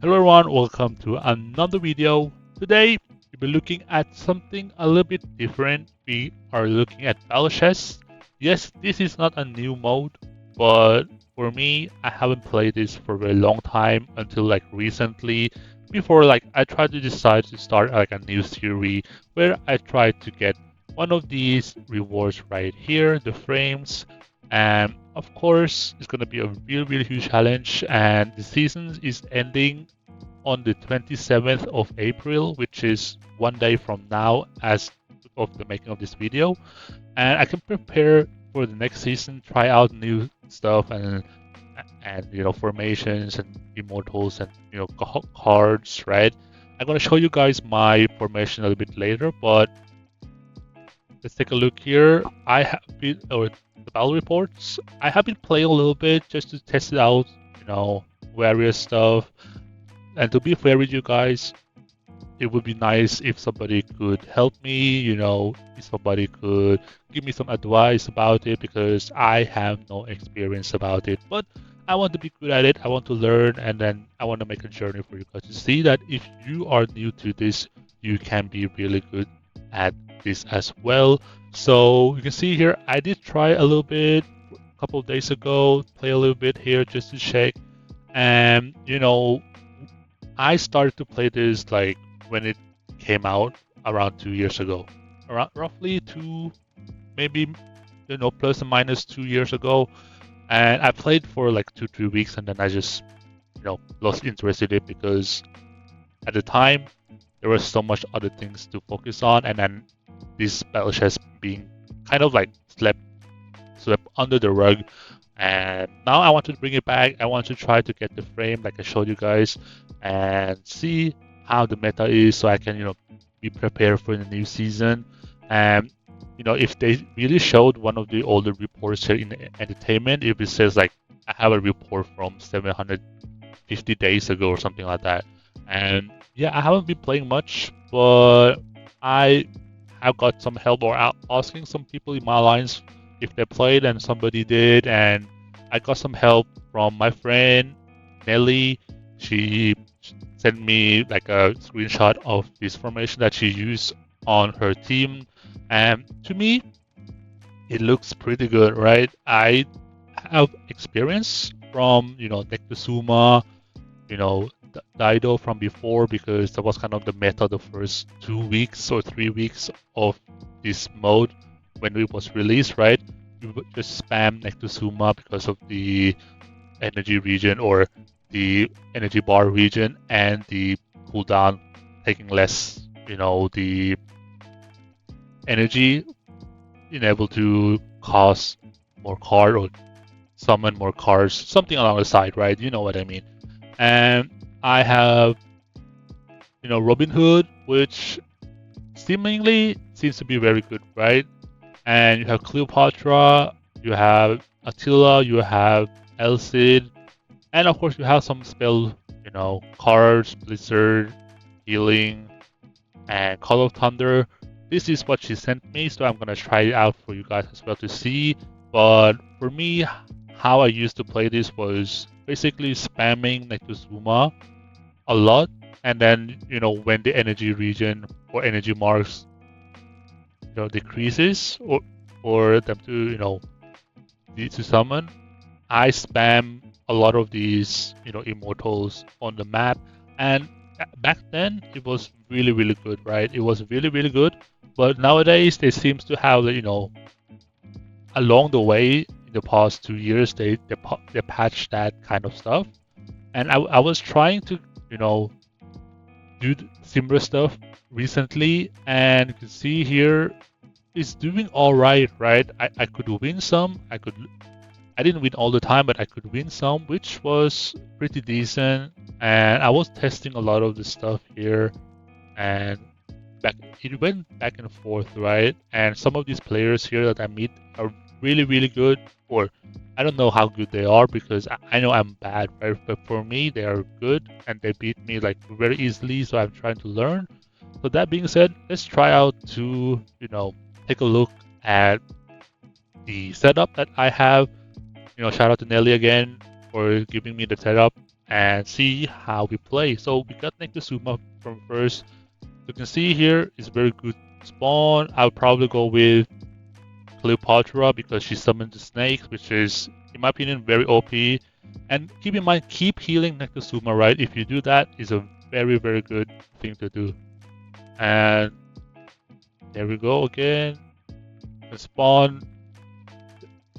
Hello everyone, welcome to another video. Today we'll be looking at something a little bit different. We are looking at battle chess. Yes, this is not a new mode, but for me, I haven't played this for a very long time until like recently. Before I tried to decide to start like a new series where I try to get one of these rewards right here, the frames. And of course, it's going to be a really huge challenge. And the season is ending on the 27th of April, which is one day from now as of the making of this video. And I can prepare for the next season, try out new stuff and formations and immortals and cards, right? I'm gonna show you guys my formation a little bit later, but let's take a look here. I have been or the battle reports. I have been playing a little bit just to test it out, various stuff. And to be fair with you guys, it would be nice if somebody could help me, if somebody could give me some advice about it because I have no experience about it. But I want to be good at it, I want to learn, and then I want to make a journey for you guys to see that if you are new to this, you can be really good at this as well. So you can see here, I did try a little bit a couple of days ago, play a little bit here just to check. And I started to play this like when it came out around 2 years ago, around roughly two, maybe plus or minus 2 years ago, and I played for like 2 3 weeks, and then I just lost interest in it because at the time there was so much other things to focus on, and then this battle chess being kind of like swept under the rug. And now I want to bring it back. I want to try to get the frame like I showed you guys and see how the meta is so I can, be prepared for the new season. And, if they really showed one of the older reports here in entertainment, if it says like, I have a report from 750 days ago or something like that. And yeah, I haven't been playing much, but I have got some help or asking some people in my lines if they played, and somebody did, and I got some help from my friend Nelly. She sent me like a screenshot of this formation that she used on her team, and to me it looks pretty good, right? I have experience from Nectosuma, Dido from before because that was kind of the meta the first 2 weeks or 3 weeks of this mode when it was released, right? You would just spam Nectosuma because of the energy region or the energy bar region and the cooldown taking less, the energy, being able to cause more card or summon more cards, something along the side, right? You know what I mean. And I have, Robin Hood, which seemingly seems to be very good, right? And you have Cleopatra, you have Attila, you have Elcid, and of course you have some spell, cards, Blizzard, Healing, and Call of Thunder. This is what she sent me, so I'm gonna try it out for you guys as well to see. But for me, how I used to play this was basically spamming Nectosuma a lot, and then when the energy region or energy marks decreases or them to need to summon, I spam a lot of these immortals on the map. And back then it was really good, right? It was really good. But nowadays they seems to have along the way in the past 2 years they patched that kind of stuff. And I was trying to do similar stuff recently, and you can see here it's doing all right, right? I could win some. I didn't win all the time, but I could win some, which was pretty decent. And I was testing a lot of the stuff here, and it went back and forth, right? And some of these players here that I meet are really good, or I don't know how good they are because I know I'm bad, right? But for me, they are good, and they beat me like very easily. So I'm trying to learn. So that being said, let's try out to take a look at the setup that I have. Shout out to Nelly again for giving me the setup. and see how we play. So we got Nekuzuma from first. You can see here is very good spawn. I'll probably go with Cleopatra because she summoned the snakes, which is, in my opinion, very OP. And keep in mind, keep healing Nekuzuma, right? If you do that, is a very, very good thing to do. And there we go again. The spawn,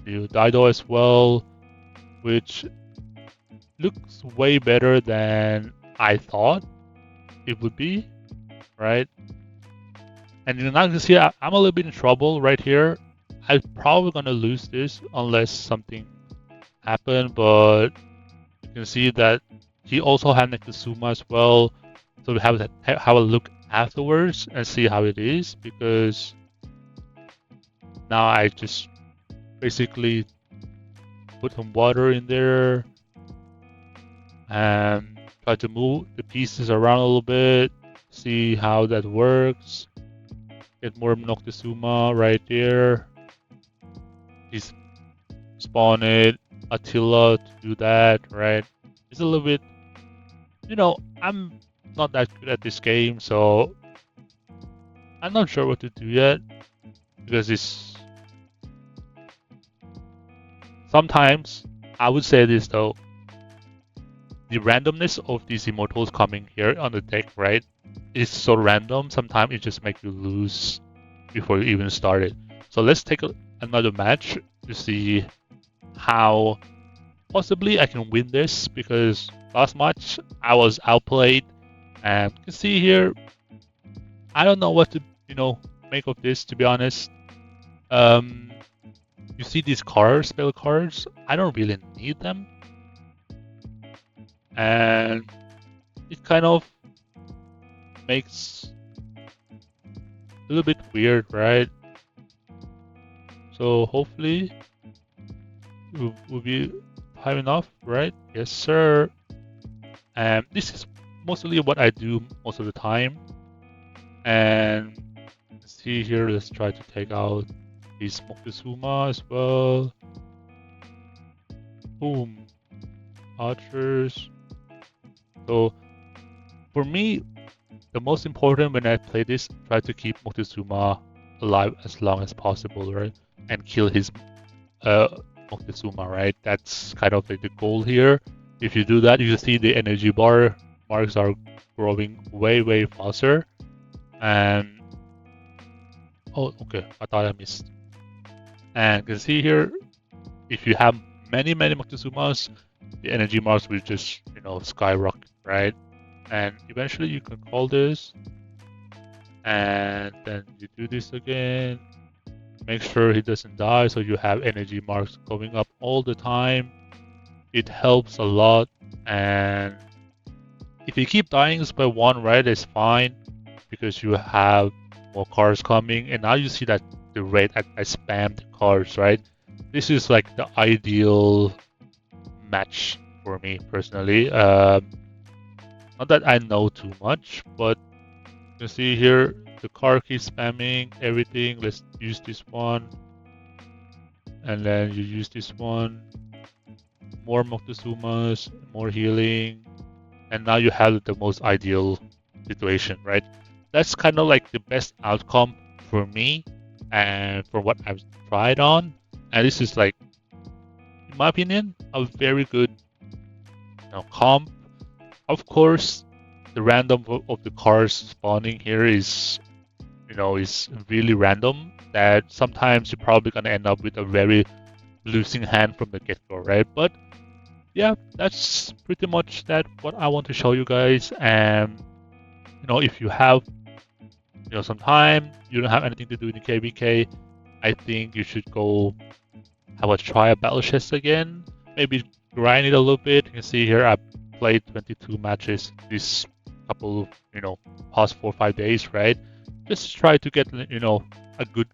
the Dido as well, which looks way better than I thought it would be, right? And you're not gonna see I'm a little bit in trouble right here. I'm probably gonna lose this unless something happened, but you can see that he also had Nekuzuma as well. So we have a look afterwards and see how it is, because now I just basically put some water in there and try to move the pieces around a little bit, see how that works. Get more Noctisuma right there. He's spawned Attila to do that, right? It's a little bit, I'm not that good at this game, so I'm not sure what to do yet, because it's sometimes, I would say this though, the randomness of these immortals coming here on the deck, right, is so random. Sometimes it just makes you lose before you even started. So let's take another match to see how possibly I can win this, because last match I was outplayed, and you can see here I don't know what to make of this, to be honest. You see these cards, spell cards, I don't really need them, and it kind of makes a little bit weird, right? So hopefully will be time enough, right? Yes, sir. And this is mostly what I do most of the time. And see here, let's try to take out these Moctezuma as well. Boom. Archers. So for me, the most important when I play this, try to keep Moctezuma alive as long as possible, right? And kill his Moctezuma, right? That's kind of like the goal here. If you do that, you see the energy bar marks are growing way, way faster. And oh, okay, I thought I missed. And you can see here, if you have many Moctezumas, the energy marks will just skyrocket, right? And eventually you can call this, and then you do this again. Make sure he doesn't die, so you have energy marks going up all the time. It helps a lot, and if you keep dying by one, right, it's fine, because you have more cards coming, and now you see that the rate I spammed cards, right? This is like the ideal match for me personally. Not that I know too much, but you can see here the card keeps spamming everything. Let's use this one, and then you use this one. More Moctezumas, more healing, and now you have the most ideal situation, right? That's kind of like the best outcome for me and for what I've tried on. And this is like, in my opinion, a very good comp. Of course, the random of the cars spawning here is really random, that sometimes you're probably gonna end up with a very losing hand from the get-go, right? But yeah, that's pretty much what I want to show you guys. And if you have some time, you don't have anything to do in the KVK, I think you should go have a try at Battle Chess again. Maybe grind it a little bit. You can see here I played 22 matches this couple past 4 or 5 days, right? Just try to get a good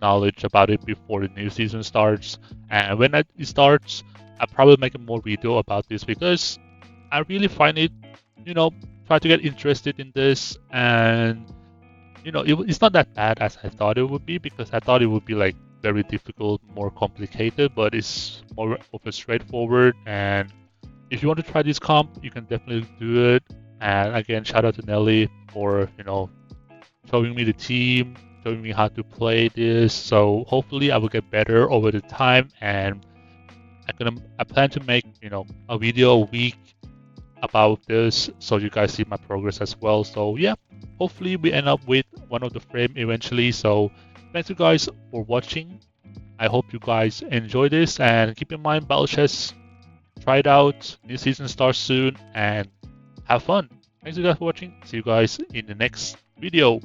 knowledge about it before the new season starts. And when it starts, I'll probably make a more video about this, because I really find it, try to get interested in this. And it's not that bad as I thought it would be, because I thought it would be like very difficult, more complicated, but it's more of a straightforward and if you want to try this comp, you can definitely do it. And again, shout out to Nelly for showing me the team, showing me how to play this. So hopefully I will get better over the time, and I plan to make a video a week about this so you guys see my progress as well. So yeah, hopefully we end up with one of the frame eventually. So thanks you guys for watching. I hope you guys enjoy this, and keep in mind battle chess, try it out, new season starts soon, and have fun. Thanks you guys for watching. See you guys in the next video.